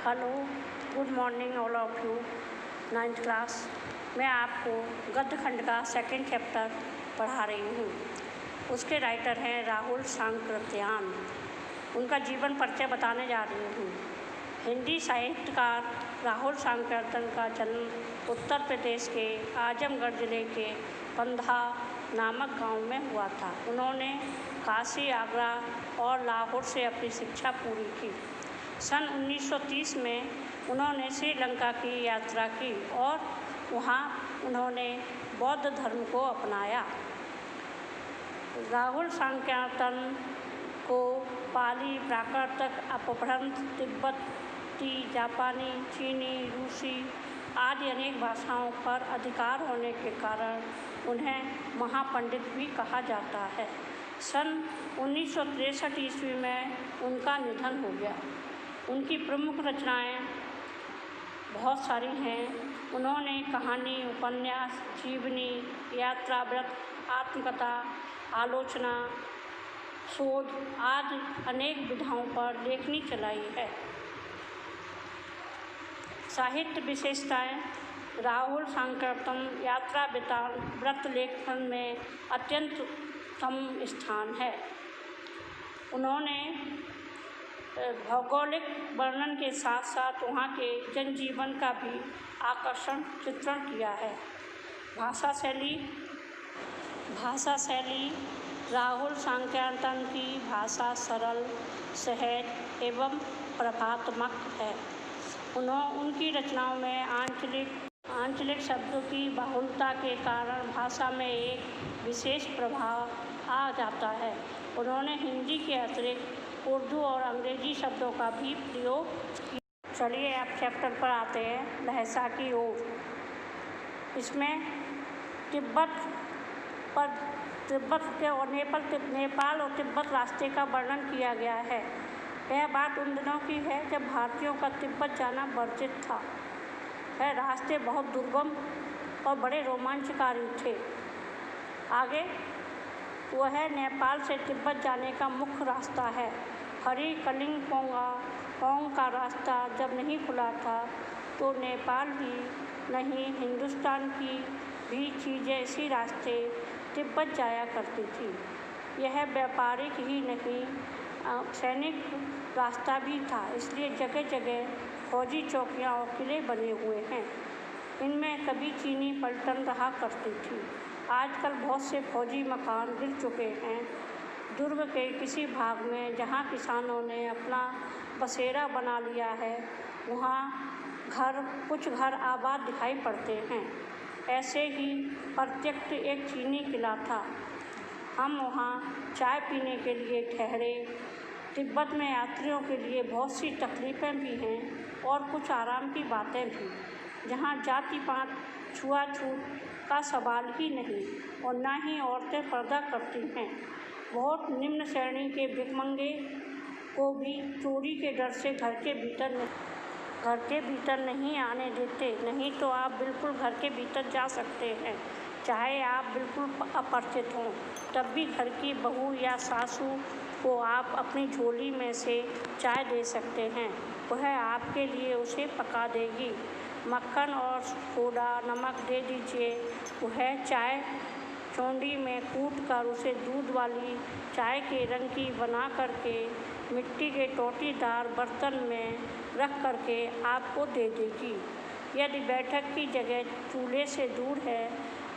Hello, good morning all of you. 9th class. मैं आपको गद्य खंड का सेकंड चैप्टर पढ़ा रही हूँ। उसके राइटर हैं राहुल सांकृत्यान। उनका जीवन परिचय बताने जा रही हूँ। हिंदी साहित्यकार राहुल सांकृत्यान का जन्म उत्तर प्रदेश के आजमगढ़ जिले के पंधा नामक गांव में हुआ था। उन्होंने काशी, आगरा और लाहौर से अपनी शिक्षा पूरी की। सन 1930 में उन्होंने श्रीलंका की यात्रा की और वहाँ उन्होंने बौद्ध धर्म को अपनाया। राहुल सांकृत्यान को पाली, प्राकृत, अपभ्रंश, तिब्बती, जापानी, चीनी, रूसी आदि अनेक भाषाओं पर अधिकार होने के कारण उन्हें महापंडित भी कहा जाता है। सन 1963 ईस्वी में उनका निधन हो गया। उनकी प्रमुख रचनाएं बहुत सारी हैं। उन्होंने कहानी, उपन्यास, जीवनी, यात्रा, व्रत, आत्मकथा, आलोचना, शोध आदि अनेक विधाओं पर लेखनी चलाई है। साहित्य विशेषताएं: राहुल सांकृत्यान यात्रा, व्रत लेखन में अत्यंत उत्तम स्थान है। उन्होंने भौगोलिक वर्णन के साथ साथ वहाँ के जनजीवन का भी आकर्षण चित्रण किया है। भाषा शैली राहुल सांकृत्यान की भाषा सरल, सहज एवं प्रभात्मक है। उनकी रचनाओं में आंचलिक शब्दों की बहुलता के कारण भाषा में एक विशेष प्रभाव आ जाता है। उन्होंने हिंदी के अतिरिक्त उर्दू और अंग्रेजी शब्दों का भी प्रयोग किया। चलिए अब चैप्टर पर आते हैं, लहसा की ओर। इसमें नेपाल और तिब्बत रास्ते का वर्णन किया गया है। यह बात उन दिनों की है जब भारतीयों का तिब्बत जाना वर्जित था। यह रास्ते बहुत दुर्गम और बड़े रोमांचकारी थे। आगे वह नेपाल से तिब्बत जाने का मुख्य रास्ता है। हरी कलिंपोंग का रास्ता जब नहीं खुला था तो नेपाल ही नहीं, हिंदुस्तान की भी चीज़ें इसी रास्ते तिब्बत जाया करती थी। यह व्यापारिक ही नहीं, सैनिक रास्ता भी था, इसलिए जगह जगह फौजी चौकियाँ और किले बने हुए हैं। इनमें कभी चीनी पलटन रहा करती थी। आजकल बहुत से फौजी मकान गिर चुके हैं। दुर्ग के किसी भाग में जहाँ किसानों ने अपना बसेरा बना लिया है, वहाँ कुछ घर आबाद दिखाई पड़ते हैं। ऐसे ही प्रत्यक्ष एक चीनी किला था। हम वहाँ चाय पीने के लिए ठहरे। तिब्बत में यात्रियों के लिए बहुत सी तकलीफ़ें भी हैं और कुछ आराम की बातें भी। जहाँ जाति पात, छुआछूत का सवाल ही नहीं और न ही औरतें पर्दा करती हैं। बहुत निम्न श्रेणी के भिखमंगे को भी चोरी के डर से घर के भीतर नहीं आने देते। नहीं तो आप बिल्कुल घर के भीतर जा सकते हैं, चाहे आप बिल्कुल अपरिचित हों। तब भी घर की बहू या सासू को आप अपनी झोली में से चाय दे सकते हैं। वह आपके लिए उसे पका देगी। मक्खन और सोडा नमक दे दीजिए। वह चाय चौंडी में कूट कर उसे दूध वाली चाय के रंग की बना करके मिट्टी के टोटीदार बर्तन में रख करके आपको दे देगी। यदि बैठक की जगह चूल्हे से दूर है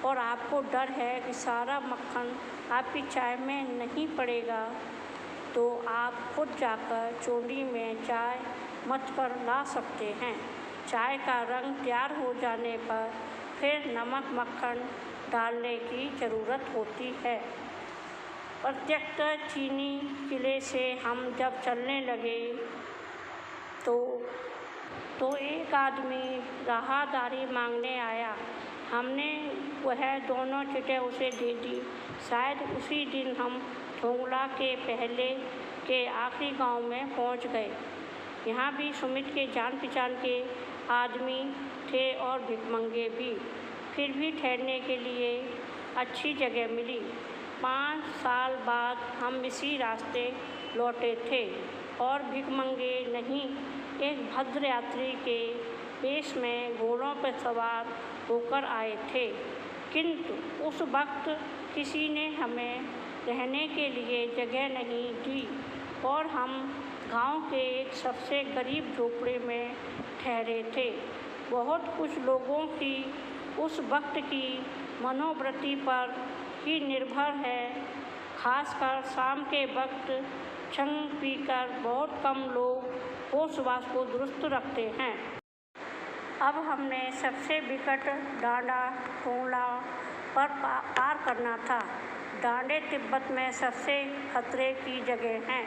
और आपको डर है कि सारा मक्खन आपकी चाय में नहीं पड़ेगा, तो आप खुद जाकर चौंडी में चाय मथ कर ला सकते हैं। चाय का रंग तैयार हो जाने पर फिर नमक मक्खन डालने की ज़रूरत होती है। प्रत्यक्ष चीनी किले से हम जब चलने लगे तो एक आदमी राहदारी मांगने आया। हमने वह दोनों चिटें उसे दे दी। शायद उसी दिन हम थोंगला के पहले के आखिरी गांव में पहुंच गए। यहाँ भी सुमित के जान पहचान के आदमी थे और भिखमंगे भी। फिर भी ठहरने के लिए अच्छी जगह मिली। 5 साल बाद हम इसी रास्ते लौटे थे और भिखमंगे नहीं एक भद्र यात्री के वेश में घोड़ों पर सवार होकर आए थे, किंतु उस वक्त किसी ने हमें रहने के लिए जगह नहीं दी और हम गांव के एक सबसे गरीब झोपड़े में ठहरे थे। बहुत कुछ लोगों की उस वक्त की मनोवृत्ति पर ही निर्भर है, खासकर शाम के वक्त छंग पीकर बहुत कम लोग होश-वास को दुरुस्त रखते हैं। अब हमने सबसे विकट डांडा टोला पर पार करना था। डांडे तिब्बत में सबसे खतरे की जगह हैं।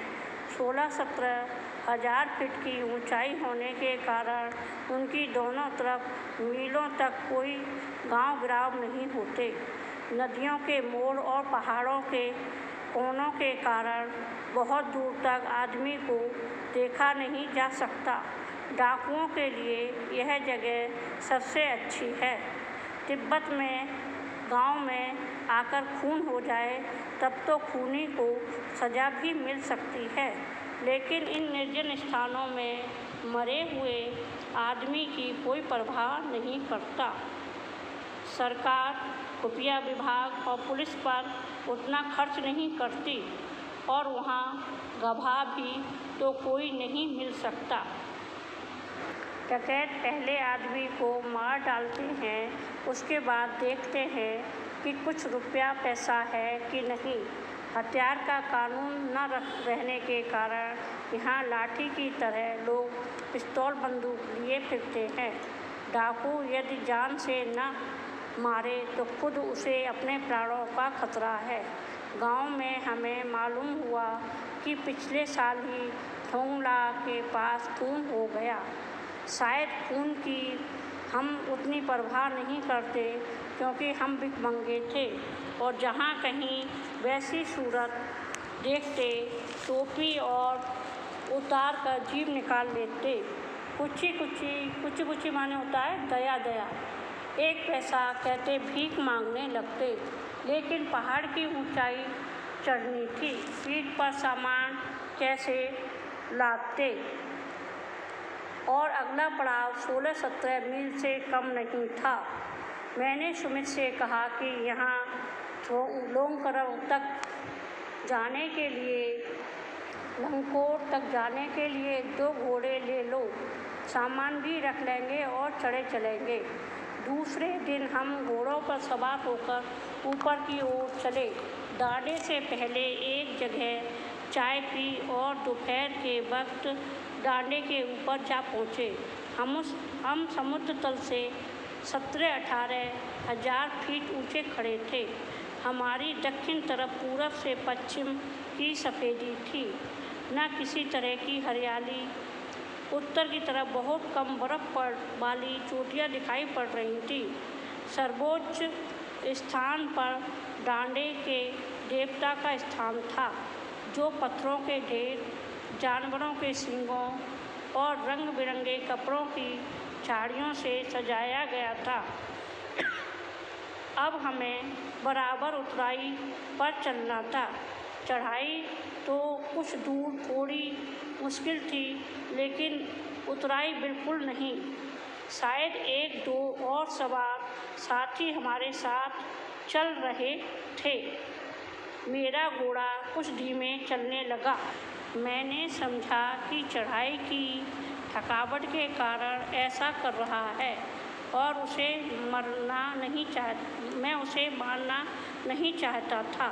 16-17 हजार फीट की ऊंचाई होने के कारण उनकी दोनों तरफ मीलों तक कोई गांव गिराव नहीं होते। नदियों के मोड़ और पहाड़ों के कोनों के कारण बहुत दूर तक आदमी को देखा नहीं जा सकता। डाकुओं के लिए यह जगह सबसे अच्छी है। तिब्बत में गांव में आकर खून हो जाए तब तो खूनी को सजा भी मिल सकती है, लेकिन इन निर्जन स्थानों में मरे हुए आदमी की कोई परवाह नहीं करता। सरकार खुफिया विभाग और पुलिस पर उतना खर्च नहीं करती और वहाँ गवाह भी तो कोई नहीं मिल सकता। डकैत पहले आदमी को मार डालते हैं, उसके बाद देखते हैं कि कुछ रुपया पैसा है कि नहीं। हथियार का कानून न रहने के कारण यहाँ लाठी की तरह लोग पिस्तौल बंदूक लिए फिरते हैं। डाकू यदि जान से न मारे तो खुद उसे अपने प्राणों का खतरा है। गांव में हमें मालूम हुआ कि पिछले साल ही ठोंगला के पास खून हो गया। शायद खून की हम उतनी परवाह नहीं करते क्योंकि हम भिखमंगे थे और जहाँ कहीं वैसी सूरत देखते टोपी और उतार कर जीभ निकाल लेते। कुची माने होता है दया दया। 1 पैसा कहते भीख मांगने लगते, लेकिन पहाड़ की ऊंचाई चढ़नी थी, पीठ पर सामान कैसे लादते। और अगला पड़ाव 16-17 मील से कम नहीं था। मैंने सुमित से कहा कि यहाँ लोंगकरव तक जाने के लिए लंकोर तक जाने के लिए 2 घोड़े ले लो, सामान भी रख लेंगे और चढ़े चलेंगे। दूसरे दिन हम घोड़ों पर सवार होकर ऊपर की ओर चले। डांडे से पहले एक जगह चाय पी और दोपहर के वक्त डांडे के ऊपर जा पहुँचे। हम समुद्र तल से 17-18 हजार फीट ऊंचे खड़े थे। हमारी दक्षिण तरफ पूरब से पश्चिम की सफ़ेदी थी, न किसी तरह की हरियाली। उत्तर की तरफ बहुत कम बर्फ वाली चोटियाँ दिखाई पड़ रही थी। सर्वोच्च स्थान पर डांडे के देवता का स्थान था, जो पत्थरों के ढेर, जानवरों के सींगों और रंग बिरंगे कपड़ों की झाड़ियों से सजाया गया था। अब हमें बराबर ऊंचाई पर चलना था। चढ़ाई तो कुछ दूर थोड़ी मुश्किल थी, लेकिन उतराई बिल्कुल नहीं। शायद 1-2 और सवार साथी हमारे साथ चल रहे थे। मेरा घोड़ा कुछ धीमे चलने लगा। मैंने समझा कि चढ़ाई की थकावट के कारण ऐसा कर रहा है और मैं उसे मारना नहीं चाहता था।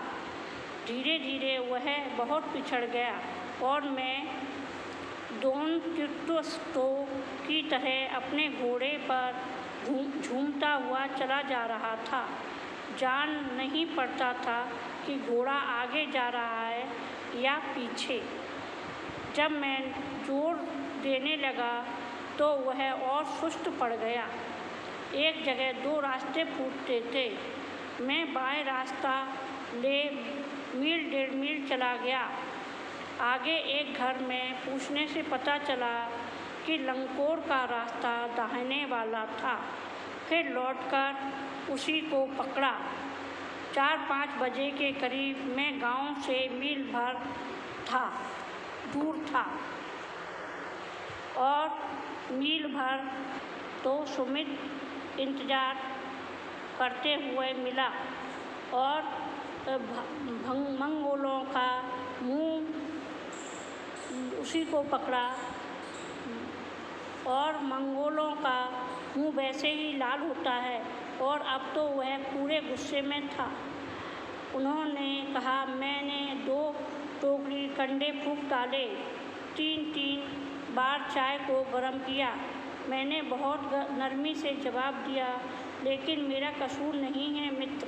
धीरे धीरे वह बहुत पिछड़ गया और मैं डॉन टिटोस्टो की तरह अपने घोड़े पर झूमता हुआ चला जा रहा था। जान नहीं पड़ता था कि घोड़ा आगे जा रहा है या पीछे। जब मैं जोर देने लगा तो वह और सुस्त पड़ गया। एक जगह 2 रास्ते फूटते थे। मैं बाएं रास्ता ले मील 1.5 मील चला गया। आगे एक घर में पूछने से पता चला कि लंकोर का रास्ता दाहिने वाला था। फिर लौटकर उसी को पकड़ा। 4-5 बजे के करीब मैं गांव से मील भर दूर था और मील भर तो सुमित इंतज़ार करते हुए मिला और मंगोलों का मुंह उसी को पकड़ा और मंगोलों का मुंह वैसे ही लाल होता है और अब तो वह पूरे गुस्से में था। उन्होंने कहा, मैंने 2 टोकरी कंडे फूंक डाले, 3 बार चाय को गर्म किया। मैंने बहुत नरमी से जवाब दिया, लेकिन मेरा कसूर नहीं है मित्र।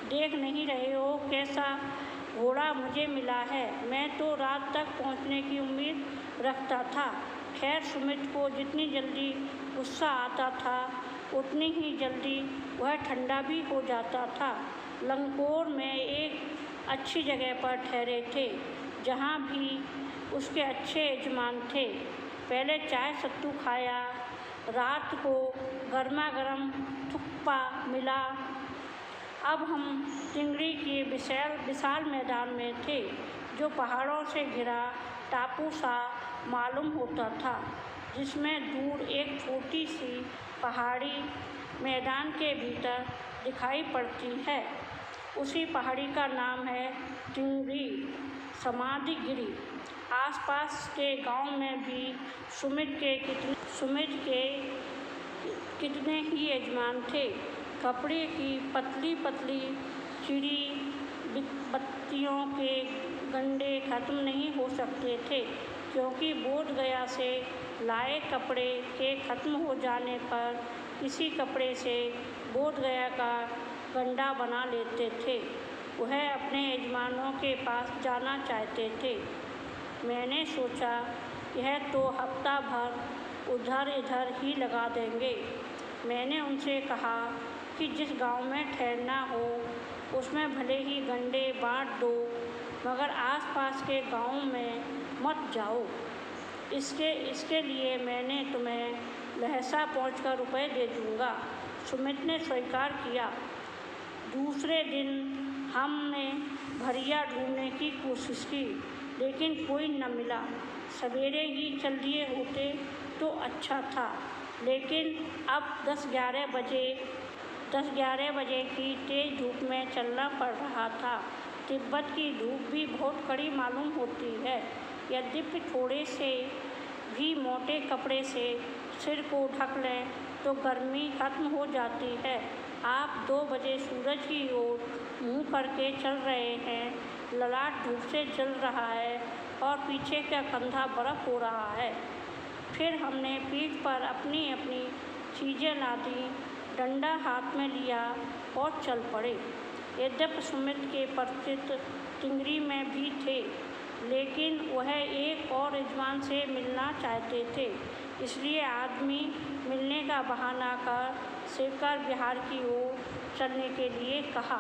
देख नहीं रहे हो कैसा घोड़ा मुझे मिला है। मैं तो रात तक पहुंचने की उम्मीद रखता था। खैर, सुमित को जितनी जल्दी गुस्सा आता था उतनी ही जल्दी वह ठंडा भी हो जाता था। लंगोर में एक अच्छी जगह पर ठहरे थे, जहाँ भी उसके अच्छे यजमान थे। पहले चाय सत्तू खाया, रात को गर्मा गर्म थुक्पा मिला। अब हम टिंगरी के विशाल मैदान में थे, जो पहाड़ों से घिरा टापू सा मालूम होता था, जिसमें दूर एक छोटी सी पहाड़ी मैदान के भीतर दिखाई पड़ती है। उसी पहाड़ी का नाम है टिंगरी समाधिगिरी। आसपास के गांव में भी सुमित के कितने ही यजमान थे। कपड़े की पतली पतली चिड़ी बत्तियों के गंडे खत्म नहीं हो सकते थे, क्योंकि बोध गया से लाए कपड़े के खत्म हो जाने पर किसी कपड़े से बोध गया का गंडा बना लेते थे। वह अपने यजमानों के पास जाना चाहते थे। मैंने सोचा, यह तो हफ्ता भर उधर इधर ही लगा देंगे। मैंने उनसे कहा कि जिस गांव में ठहरना हो उसमें भले ही गंडे बांट दो, मगर आसपास के गांव में मत जाओ। इसके लिए मैंने तुम्हें लहसा पहुंचकर रुपए दे दूँगा। सुमित ने स्वीकार किया। दूसरे दिन हमने भरिया ढूंढने की कोशिश की, लेकिन कोई न मिला। सवेरे ही चल दिए होते तो अच्छा था, लेकिन अब 10-11 बजे की तेज़ धूप में चलना पड़ रहा था। तिब्बत की धूप भी बहुत कड़ी मालूम होती है। यद्यपि थोड़े से भी मोटे कपड़े से सिर को ढक लें तो गर्मी खत्म हो जाती है। आप 2 बजे सूरज की ओर मुँह करके चल रहे हैं। ललाट धूप से जल रहा है और पीछे का कंधा बर्फ हो रहा है। फिर हमने पीठ पर अपनी अपनी चीज़ें लादी, डंडा हाथ में लिया और चल पड़े। यद्यपि सुमित के परिचित टिंगरी में भी थे, लेकिन वह एक और यजमान से मिलना चाहते थे। इसलिए आदमी मिलने का बहाना कर शिवकर बिहार की ओर चलने के लिए कहा।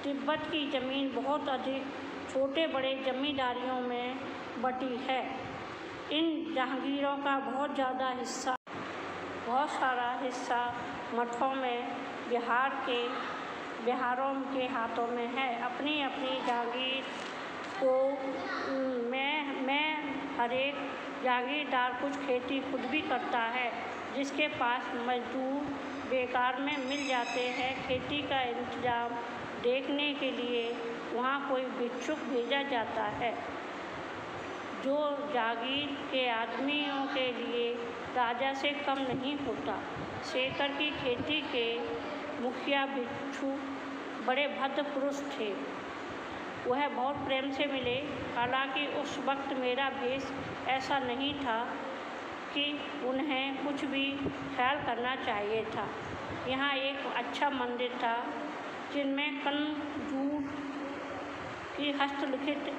तिब्बत की ज़मीन बहुत अधिक छोटे बड़े जमींदारियों में बटी है। इन जहांगीरों का बहुत सारा हिस्सा मठों में बिहारों के हाथों में है। अपनी अपनी जागीर को मैं हर एक जागीरदार कुछ खेती खुद भी करता है, जिसके पास मजदूर बेकार में मिल जाते हैं। खेती का इंतजाम देखने के लिए वहाँ कोई भिक्षुक भेजा जाता है, जो जागीर के आदमियों के लिए राजा से कम नहीं होता। शेखर की खेती के मुखिया भिक्षु बड़े भद्र पुरुष थे। वह बहुत प्रेम से मिले। हालांकि उस वक्त मेरा भेष ऐसा नहीं था कि उन्हें कुछ भी ख्याल करना चाहिए था। यहाँ एक अच्छा मंदिर था, जिनमें कंजूर की हस्तलिखित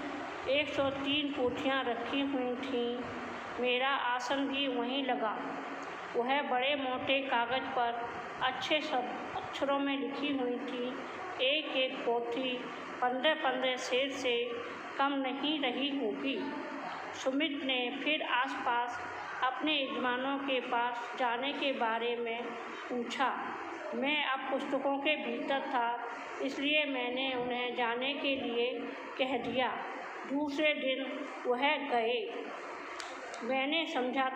103 पोथियाँ रखी हुई थीं। मेरा आसन भी वहीं लगा। वह बड़े मोटे कागज़ पर अच्छे सब अक्षरों में लिखी हुई थी। एक एक पोथी 15-15 शेर से कम नहीं रही होगी। सुमित ने फिर आसपास अपने यजमानों के पास जाने के बारे में पूछा। मैं अब पुस्तकों के भीतर था, इसलिए मैंने उन्हें जाने के लिए कह दिया। दूसरे दिन वह गए। मैंने समझा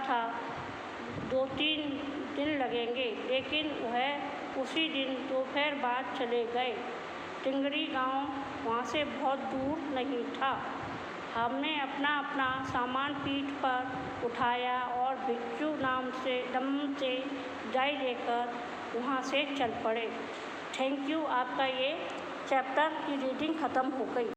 था 2-3 दिन लगेंगे, लेकिन वह उसी दिन दोपहर बाद चले गए। टिंगरी गांव वहाँ से बहुत दूर नहीं था। हमने अपना सामान पीठ पर उठाया और बिच्छू नाम से विदाई लेकर वहाँ से चल पड़े। Thank you. आपका ये चैप्टर की रीडिंग ख़त्म हो गई।